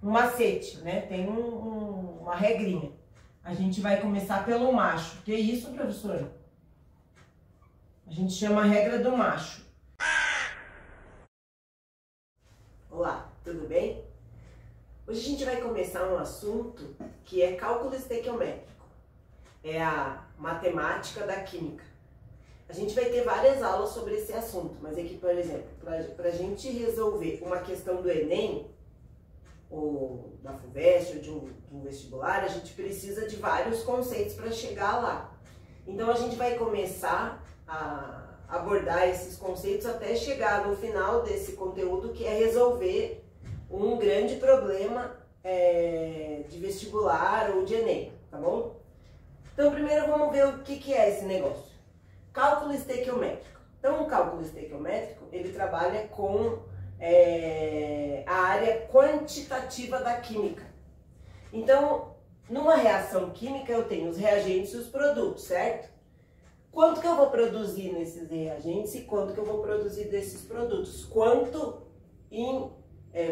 macete, né? Tem uma regrinha. A gente vai começar pelo macho. Que isso, professora? A gente chama a regra do macho. Olá, tudo bem? Hoje a gente vai começar um assunto que é cálculo estequiométrico. É a matemática da química. A gente vai ter várias aulas sobre esse assunto, mas aqui, por exemplo, para a gente resolver uma questão do Enem, ou da FUVEST, ou de um vestibular, a gente precisa de vários conceitos para chegar lá. Então a gente vai começar a abordar esses conceitos até chegar no final desse conteúdo, que é resolver um grande problema de vestibular ou de Enem, tá bom? Então primeiro vamos ver o que é esse negócio. Cálculo estequiométrico. Então o cálculo estequiométrico, ele trabalha com a área quantitativa da química. Então, numa reação química eu tenho os reagentes e os produtos, certo? Quanto que eu vou produzir nesses reagentes e quanto que eu vou produzir desses produtos? Quanto em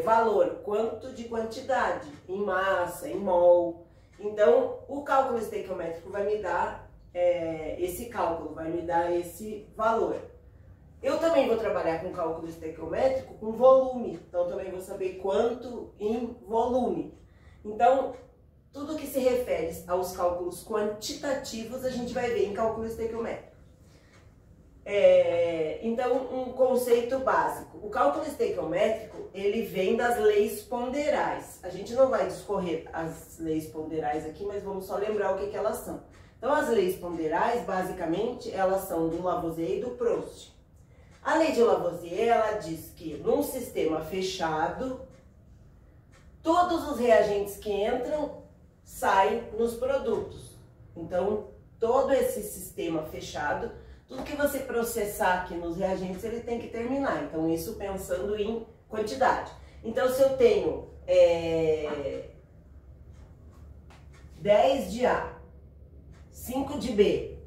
valor, quanto de quantidade, em massa, em mol. Então, o cálculo estequiométrico vai me dar esse cálculo, vai me dar esse valor. Eu também vou trabalhar com cálculo estequiométrico com volume, então também vou saber quanto em volume. Então, tudo que se refere aos cálculos quantitativos a gente vai ver em cálculo estequiométrico. Então, um conceito básico. O cálculo estequiométrico, ele vem das leis ponderais. A gente não vai discorrer as leis ponderais aqui, mas vamos só lembrar o que elas são. Então, as leis ponderais, basicamente, elas são do Lavoisier e do Proust. A lei de Lavoisier, ela diz que num sistema fechado, todos os reagentes que entram saem nos produtos. Então, todo esse sistema fechado, tudo que você processar aqui nos reagentes, ele tem que terminar. Então, isso pensando em quantidade. Então, se eu tenho 10 de A, 5 de B,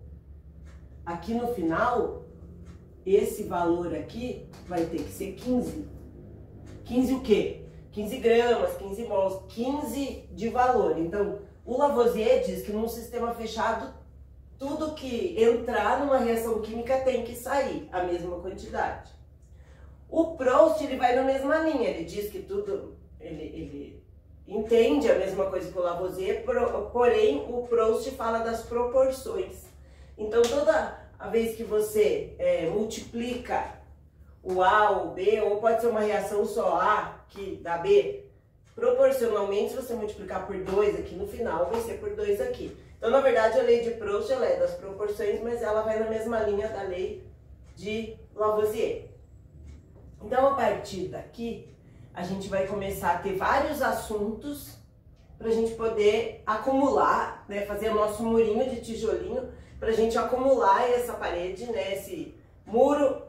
aqui no final, esse valor aqui vai ter que ser 15. 15 o quê? 15 gramas, 15 mols, 15 de valor. Então, o Lavoisier diz que num sistema fechado, tudo que entrar numa reação química tem que sair a mesma quantidade. O Proust, ele vai na mesma linha, ele diz que tudo, ele entende a mesma coisa que o Lavoisier, porém o Proust fala das proporções. Então toda a vez que você multiplica o A ou o B, ou pode ser uma reação só A que dá B, proporcionalmente, se você multiplicar por 2 aqui no final, vai ser por 2 aqui. Então, na verdade, a lei de Proust ela é das proporções, mas ela vai na mesma linha da lei de Lavoisier. Então, a partir daqui, a gente vai começar a ter vários assuntos para a gente poder acumular, né, fazer o nosso murinho de tijolinho, para a gente acumular essa parede, né, esse muro,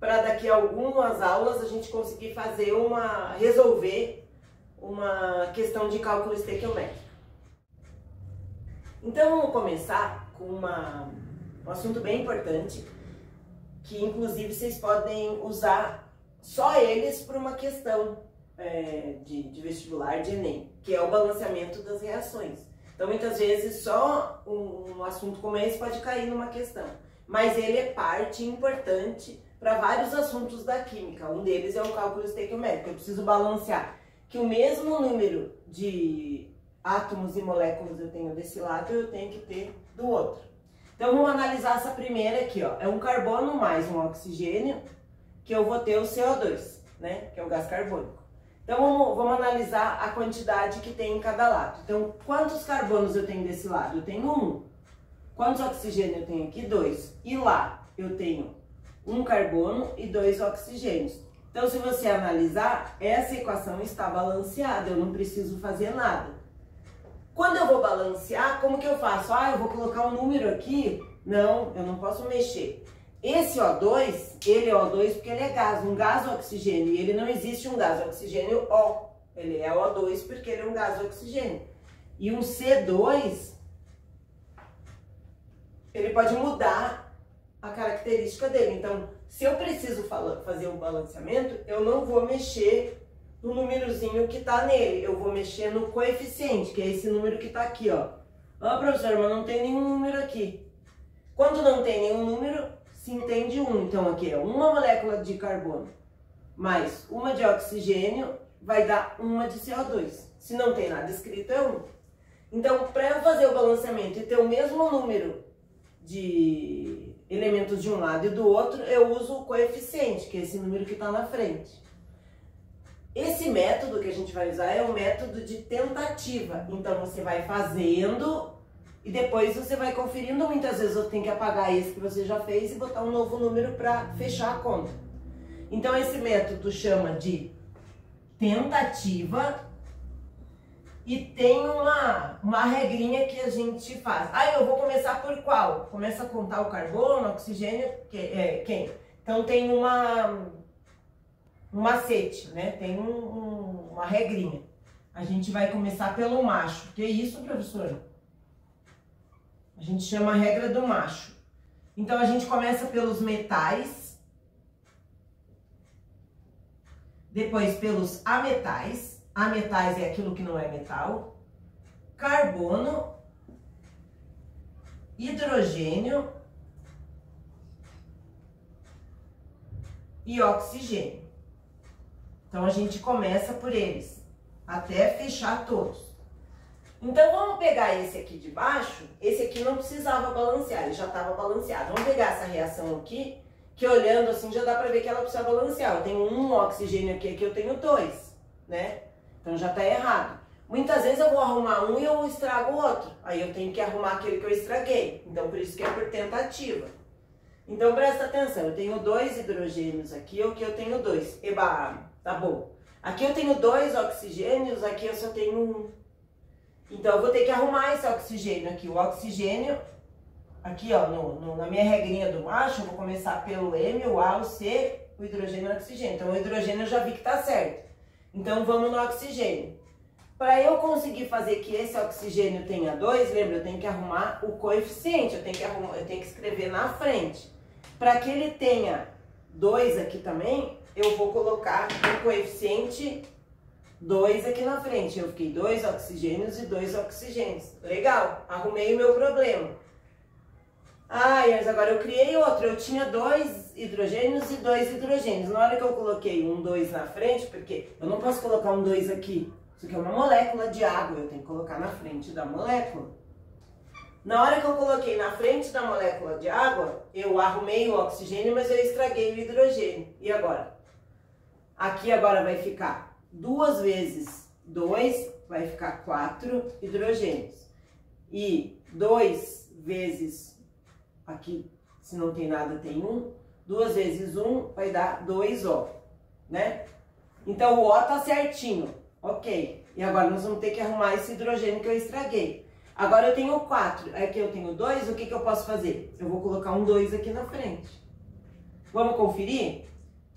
para daqui a algumas aulas a gente conseguir fazer resolver uma questão de cálculo estequiométrico. Então vamos começar com um assunto bem importante, que inclusive vocês podem usar só eles para uma questão de vestibular, de Enem, que é o balanceamento das reações. Então muitas vezes só um assunto como esse pode cair numa questão, mas ele é parte importante para vários assuntos da química. Um deles é o cálculo estequiométrico. Eu preciso balancear que o mesmo número de átomos e moléculas eu tenho desse lado, eu tenho que ter do outro. Então vamos analisar essa primeira aqui, ó. É um carbono mais um oxigênio, que eu vou ter o CO2, né? Que é o gás carbônico. Então vamos analisar a quantidade que tem em cada lado. Então, quantos carbonos eu tenho desse lado? Eu tenho 1. Quantos oxigênios eu tenho aqui? 2. E lá eu tenho 1 carbono e 2 oxigênios. Então, se você analisar, essa equação está balanceada, eu não preciso fazer nada. Quando eu vou balancear, como que eu faço? Eu vou colocar um número aqui? Não, eu não posso mexer. Esse O2, ele é O2 porque ele é gás, um gás oxigênio, e ele não existe um gás oxigênio O. Ele é O2 porque ele é um gás oxigênio. E um C2, ele pode mudar a característica dele. Então, se eu preciso fazer o balanceamento, eu não vou mexer no númerozinho que está nele. Eu vou mexer no coeficiente, que é esse número que está aqui, ó. Ó, professor, mas não tem nenhum número aqui. Quando não tem nenhum número, se entende um. Então, aqui é uma molécula de carbono mais uma de oxigênio, vai dar uma de CO2. Se não tem nada escrito, é 1. Então, para eu fazer o balanceamento e ter o mesmo número de elementos de um lado e do outro, eu uso o coeficiente, que é esse número que está na frente. Esse método que a gente vai usar é o método de tentativa. Então, você vai fazendo e depois você vai conferindo. Muitas vezes você tem que apagar esse que você já fez e botar um novo número para fechar a conta. Então, esse método chama de tentativa e tem uma regrinha que a gente faz. Ah, eu vou começar por qual? Começa a contar o carbono, o oxigênio, quem? Então, tem um macete, né? Tem uma regrinha. A gente vai começar pelo macho. Que isso, professora? A gente chama a regra do macho. Então, a gente começa pelos metais, depois pelos ametais. Ametais é aquilo que não é metal. Carbono, hidrogênio e oxigênio. Então, a gente começa por eles, até fechar todos. Então, vamos pegar esse aqui de baixo. Esse aqui não precisava balancear, ele já estava balanceado. Vamos pegar essa reação aqui, que olhando assim já dá para ver que ela precisa balancear. Eu tenho um oxigênio aqui eu tenho 2, né? Então, já está errado. Muitas vezes eu vou arrumar um e eu estrago o outro. Aí eu tenho que arrumar aquele que eu estraguei. Então, por isso que é por tentativa. Então, presta atenção. Eu tenho 2 hidrogênios aqui, aqui eu tenho 2. Eba, tá bom. Aqui eu tenho 2 oxigênios, aqui eu só tenho 1. Então, eu vou ter que arrumar esse oxigênio aqui. O oxigênio, aqui ó, na minha regrinha do macho, eu vou começar pelo M, o A, o C, o hidrogênio e o oxigênio. Então, o hidrogênio eu já vi que tá certo. Então, vamos no oxigênio. Para eu conseguir fazer que esse oxigênio tenha 2, lembra, eu tenho que arrumar o coeficiente, eu tenho que escrever na frente. Para que ele tenha 2 aqui também, eu vou colocar o coeficiente 2 aqui na frente. Eu fiquei 2 oxigênios e 2 oxigênios. Legal, arrumei o meu problema. Ah, mas agora eu criei outro. Eu tinha 2 hidrogênios e 2 hidrogênios. Na hora que eu coloquei um 2 na frente, porque eu não posso colocar um 2 aqui. Isso aqui é uma molécula de água, eu tenho que colocar na frente da molécula. Na hora que eu coloquei na frente da molécula de água, eu arrumei o oxigênio, mas eu estraguei o hidrogênio. E agora? Aqui agora vai ficar 2 vezes 2, vai ficar 4 hidrogênios. E 2 vezes, aqui se não tem nada tem 1, 2 vezes 1 vai dar 2O, né? Então o O tá certinho. Ok, e agora nós vamos ter que arrumar esse hidrogênio que eu estraguei. Agora eu tenho 4, aqui eu tenho 2, o que eu posso fazer? Eu vou colocar um 2 aqui na frente. Vamos conferir?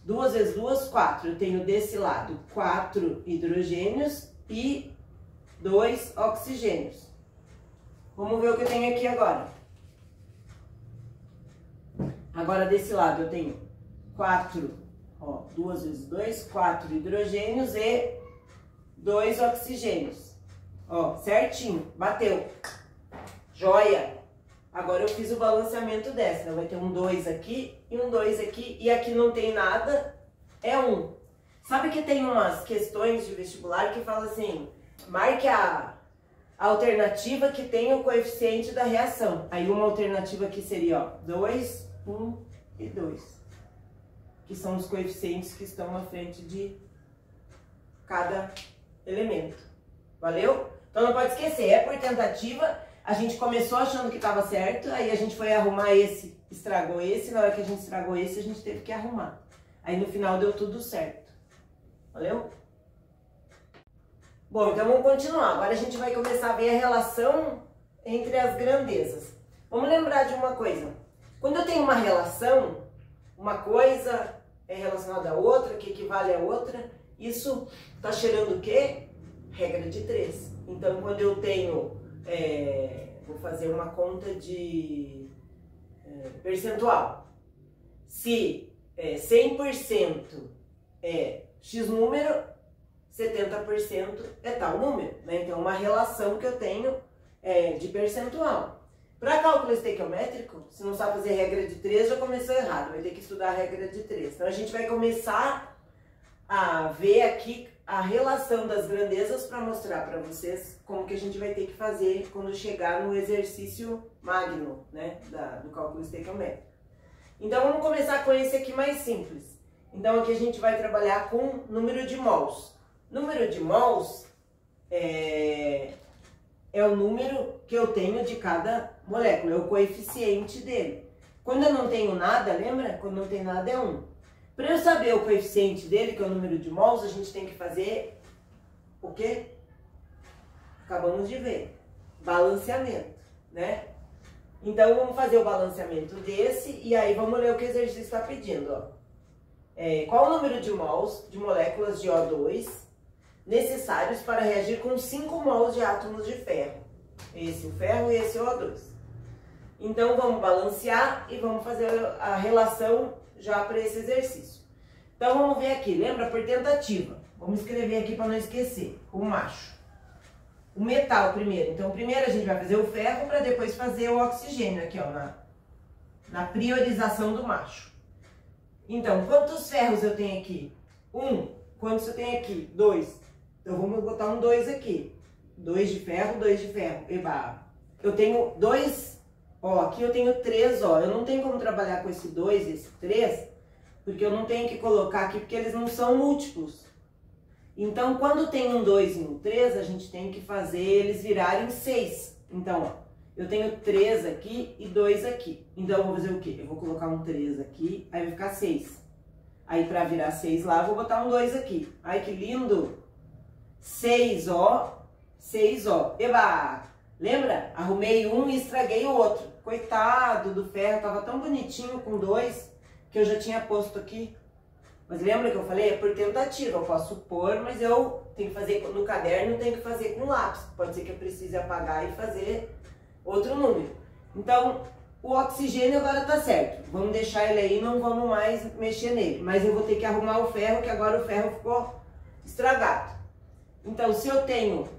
2 vezes 2, 4. Eu tenho desse lado 4 hidrogênios e 2 oxigênios. Vamos ver o que eu tenho aqui agora. Agora desse lado eu tenho 4, ó, 2 vezes 2, 4 hidrogênios e 2 oxigênios. Ó, certinho, bateu. Joia! Agora eu fiz o balanceamento dessa. Vai ter um 2 aqui e um 2 aqui. E aqui não tem nada, é 1. Sabe que tem umas questões de vestibular que falam assim, marque a alternativa que tem o coeficiente da reação. Aí uma alternativa aqui seria, ó, 2, 1 e 2. Que são os coeficientes que estão na frente de cada elemento. Valeu? Então não pode esquecer, é por tentativa. A gente começou achando que estava certo, aí a gente foi arrumar esse, estragou esse. Na hora que a gente estragou esse, a gente teve que arrumar. Aí no final deu tudo certo. Valeu? Bom, então vamos continuar. Agora a gente vai começar a ver a relação entre as grandezas. Vamos lembrar de uma coisa. Quando eu tenho uma relação, uma coisa é relacionada a outra, que equivale a outra, isso está cheirando o quê? Regra de 3. Então, quando eu tenho, vou fazer uma conta de percentual. Se 100% é X número, 70% é tal número, né? Então, uma relação que eu tenho de percentual. Para cálculo estequiométrico, se não sabe fazer regra de 3, já começou errado, vai ter que estudar a regra de 3. Então, a gente vai começar a ver aqui a relação das grandezas para mostrar para vocês como que a gente vai ter que fazer quando chegar no exercício magno, né, do cálculo estequiométrico. Então, vamos começar com esse aqui mais simples. Então, aqui a gente vai trabalhar com número de mols. Número de mols é o número que eu tenho de cada molécula, é o coeficiente dele. Quando eu não tenho nada, lembra? Quando não tem nada é 1. Para eu saber o coeficiente dele, que é o número de mols, a gente tem que fazer o quê? Acabamos de ver. Balanceamento, né? Então, vamos fazer o balanceamento desse e aí vamos ler o que o exercício está pedindo, ó. Qual o número de mols de moléculas de O2 necessários para reagir com 5 mols de átomos de ferro? Esse o ferro e esse o O2. Então, vamos balancear e vamos fazer a relação já para esse exercício. Então, vamos ver aqui. Lembra? Por tentativa. Vamos escrever aqui para não esquecer. O macho. O metal primeiro. Então, primeiro a gente vai fazer o ferro para depois fazer o oxigênio aqui, ó, na priorização do macho. Então, quantos ferros eu tenho aqui? 1. Quantos eu tenho aqui? 2. Então, vamos botar um 2 aqui. 2 de ferro, 2 de ferro. Eba. Eu tenho 2, ó, aqui eu tenho 3, ó. Eu não tenho como trabalhar com esse 2 e esse 3, porque eu não tenho que colocar aqui, porque eles não são múltiplos. Então, quando tem um 2 e um 3, a gente tem que fazer eles virarem 6. Então, ó, eu tenho 3 aqui e 2 aqui. Então, eu vou fazer o quê? Eu vou colocar um 3 aqui, aí vai ficar 6. Aí, para virar 6 lá, eu vou botar um 2 aqui. Ai, que lindo! 6, ó. 6, ó. Eba! Lembra? Arrumei um e estraguei o outro. Coitado do ferro, tava tão bonitinho com 2 que eu já tinha posto aqui. Mas lembra que eu falei? É por tentativa, eu posso pôr, mas eu tenho que fazer no caderno, tenho que fazer com lápis. Pode ser que eu precise apagar e fazer outro número. Então, o oxigênio agora tá certo. Vamos deixar ele aí, não vamos mais mexer nele. Mas eu vou ter que arrumar o ferro, que agora o ferro ficou estragado. Então, se eu tenho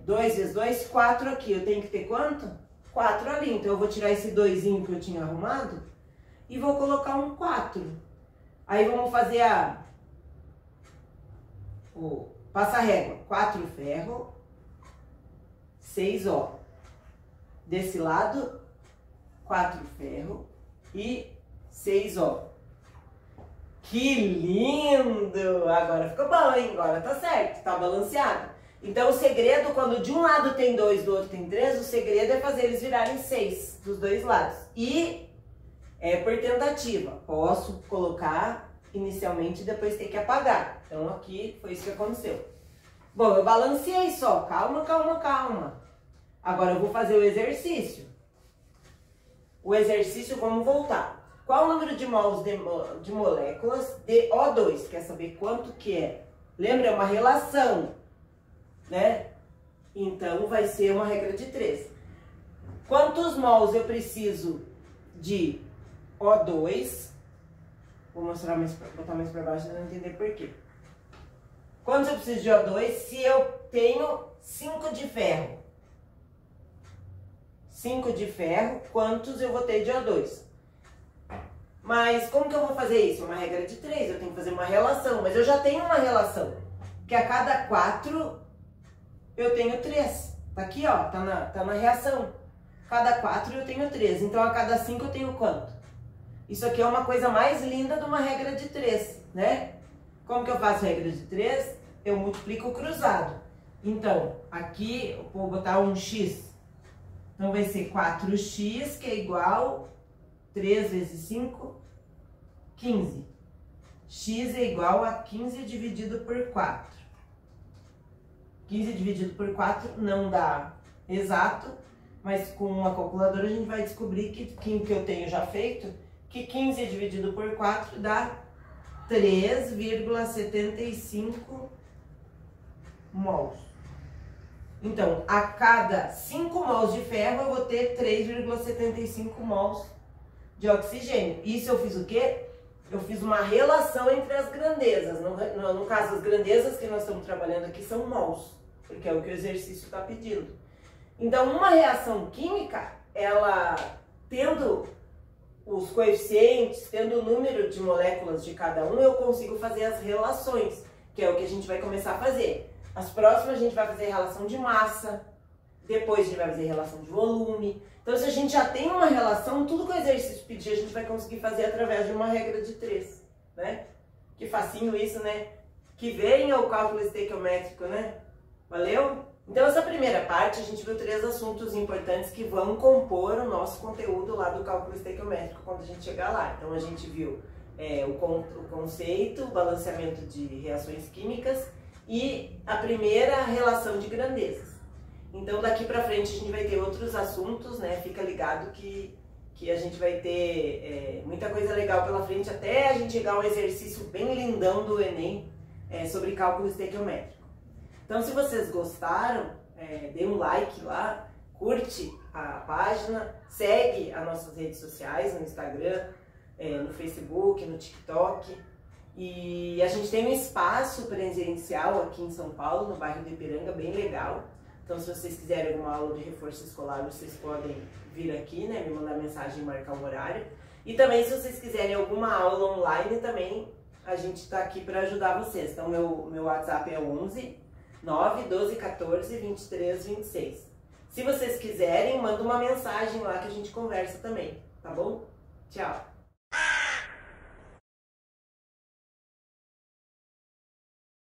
2 vezes 2, 4 aqui, eu tenho que ter quanto? 4 ali. Então, eu vou tirar esse 2zinho que eu tinha arrumado e vou colocar um 4. Aí, vamos fazer passa a régua. 4 ferro, 6 ó. Desse lado, 4 ferro e 6 ó. Que lindo! Agora ficou bom, hein? Agora tá certo, tá balanceado. Então, o segredo, quando de um lado tem 2, do outro tem 3, o segredo é fazer eles virarem 6 dos dois lados. E é por tentativa. Posso colocar inicialmente e depois ter que apagar. Então, aqui foi isso que aconteceu. Bom, eu balanceei só. Calma, calma, calma. Agora, eu vou fazer o exercício. O exercício, vamos voltar. Qual o número de mols de moléculas de O2? Quer saber quanto que é? Lembra? É uma relação, né? Então, vai ser uma regra de 3. Quantos mols eu preciso de O2? Vou mostrar botar mais para baixo para não entender por quê. Quantos eu preciso de O2 se eu tenho 5 de ferro? 5 de ferro, quantos eu vou ter de O2? Mas como que eu vou fazer isso? Uma regra de 3, eu tenho que fazer uma relação, mas eu já tenho uma relação, que a cada 4 eu tenho 3. Tá aqui, ó, tá na reação. Cada 4 eu tenho 3, então a cada 5 eu tenho quanto? Isso aqui é uma coisa mais linda de uma regra de 3, né? Como que eu faço regra de 3? Eu multiplico cruzado. Então, aqui eu vou botar um x. Então, vai ser 4x, que é igual 3 vezes 5, 15. X é igual a 15 dividido por 4. 15 dividido por 4 não dá exato, mas com uma calculadora a gente vai descobrir que eu tenho já feito, que 15 dividido por 4 dá 3,75 mols. Então, a cada 5 mols de ferro, eu vou ter 3,75 mols de oxigênio. Isso eu fiz o quê? eu fiz uma relação entre as grandezas. No caso, as grandezas que nós estamos trabalhando aqui são mols, porque é o que o exercício está pedindo. Então, uma reação química, ela tendo os coeficientes, tendo o número de moléculas de cada um, eu consigo fazer as relações, que é o que a gente vai começar a fazer. As próximas a gente vai fazer relação de massa, depois a gente vai fazer relação de volume. Então, se a gente já tem uma relação, tudo que o exercício pedir a gente vai conseguir fazer através de uma regra de 3, né? Que facinho isso, né? Que venha o cálculo estequiométrico, né? Valeu? Então, essa primeira parte, a gente viu 3 assuntos importantes que vão compor o nosso conteúdo lá do cálculo estequiométrico quando a gente chegar lá. Então, a gente viu o conceito, o balanceamento de reações químicas e a primeira relação de grandezas. Então, daqui pra frente, a gente vai ter outros assuntos, né? Fica ligado que a gente vai ter muita coisa legal pela frente, até a gente chegar a um exercício bem lindão do Enem sobre cálculo estequiométrico. Então, se vocês gostaram, dê um like lá, curte a página, segue as nossas redes sociais, no Instagram, no Facebook, no TikTok. E a gente tem um espaço presencial aqui em São Paulo, no bairro do Ipiranga, bem legal. Então, se vocês quiserem alguma aula de reforço escolar, vocês podem vir aqui, né, me mandar mensagem e marcar um horário. E também, se vocês quiserem alguma aula online, também a gente está aqui para ajudar vocês. Então, meu WhatsApp é 11 9 12 14 23 26. Se vocês quiserem, manda uma mensagem lá que a gente conversa também, tá bom? Tchau!